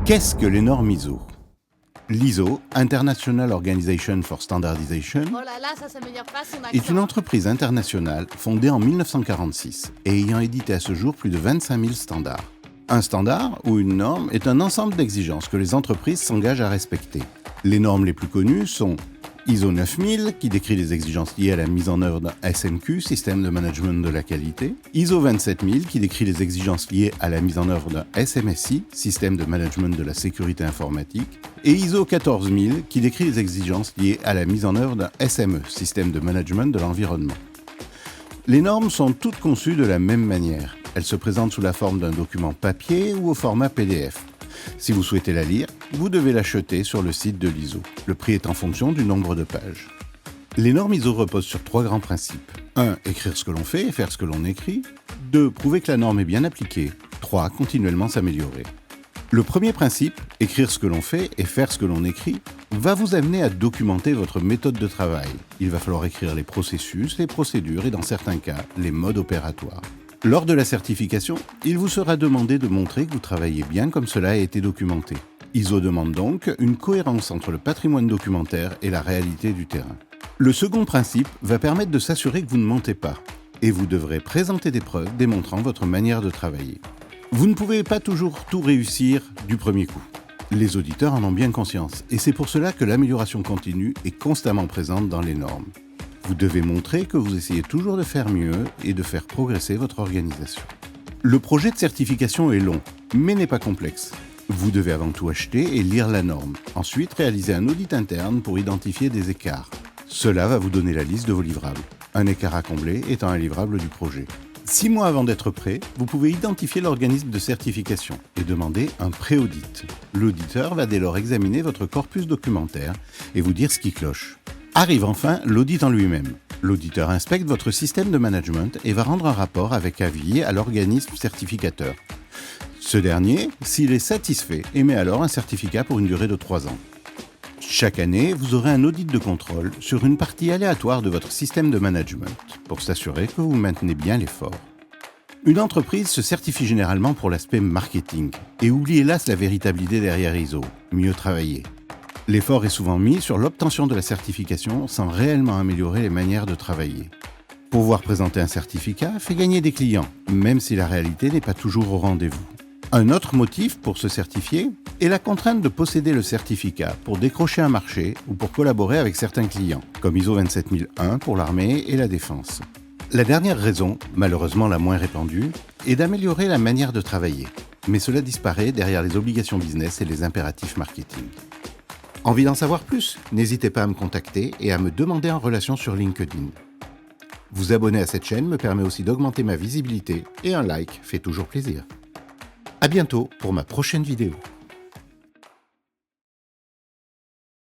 Qu'est-ce que les normes ISO? L'ISO, International Organization for Standardization, Oh là là, ça s'améliore pas son accent. est une entreprise internationale fondée en 1946 et ayant édité à ce jour plus de 25 000 standards. Un standard ou une norme est un ensemble d'exigences que les entreprises s'engagent à respecter. Les normes les plus connues sont ISO 9000, qui décrit les exigences liées à la mise en œuvre d'un SMQ, système de management de la qualité, ISO 27000, qui décrit les exigences liées à la mise en œuvre d'un SMSI, système de management de la sécurité informatique, et ISO 14000, qui décrit les exigences liées à la mise en œuvre d'un SME, système de management de l'environnement. Les normes sont toutes conçues de la même manière. Elles se présentent sous la forme d'un document papier ou au format PDF. Si vous souhaitez la lire, vous devez l'acheter sur le site de l'ISO. Le prix est en fonction du nombre de pages. Les normes ISO reposent sur 3 grands principes. 1. Écrire ce que l'on fait et faire ce que l'on écrit. 2. Prouver que la norme est bien appliquée. 3. Continuellement s'améliorer. Le premier principe, écrire ce que l'on fait et faire ce que l'on écrit, va vous amener à documenter votre méthode de travail. Il va falloir écrire les processus, les procédures et dans certains cas, les modes opératoires. Lors de la certification, il vous sera demandé de montrer que vous travaillez bien comme cela a été documenté. ISO demande donc une cohérence entre le patrimoine documentaire et la réalité du terrain. Le second principe va permettre de s'assurer que vous ne mentez pas, et vous devrez présenter des preuves démontrant votre manière de travailler. Vous ne pouvez pas toujours tout réussir du premier coup. Les auditeurs en ont bien conscience, et c'est pour cela que l'amélioration continue est constamment présente dans les normes. Vous devez montrer que vous essayez toujours de faire mieux et de faire progresser votre organisation. Le projet de certification est long, mais n'est pas complexe. Vous devez avant tout acheter et lire la norme. Ensuite, réaliser un audit interne pour identifier des écarts. Cela va vous donner la liste de vos livrables. Un écart à combler étant un livrable du projet. 6 mois avant d'être prêt, vous pouvez identifier l'organisme de certification et demander un pré-audit. L'auditeur va dès lors examiner votre corpus documentaire et vous dire ce qui cloche. Arrive enfin l'audit en lui-même. L'auditeur inspecte votre système de management et va rendre un rapport avec avis à l'organisme certificateur. Ce dernier, s'il est satisfait, émet alors un certificat pour une durée de 3 ans. Chaque année, vous aurez un audit de contrôle sur une partie aléatoire de votre système de management pour s'assurer que vous maintenez bien l'effort. Une entreprise se certifie généralement pour l'aspect marketing et oublie hélas la véritable idée derrière ISO, mieux travailler. L'effort est souvent mis sur l'obtention de la certification sans réellement améliorer les manières de travailler. Pouvoir présenter un certificat fait gagner des clients, même si la réalité n'est pas toujours au rendez-vous. Un autre motif pour se certifier est la contrainte de posséder le certificat pour décrocher un marché ou pour collaborer avec certains clients, comme ISO 27001 pour l'armée et la défense. La dernière raison, malheureusement la moins répandue, est d'améliorer la manière de travailler. Mais cela disparaît derrière les obligations business et les impératifs marketing. Envie d'en savoir plus? N'hésitez pas à me contacter et à me demander en relation sur LinkedIn. Vous abonner à cette chaîne me permet aussi d'augmenter ma visibilité et un like fait toujours plaisir. À bientôt pour ma prochaine vidéo.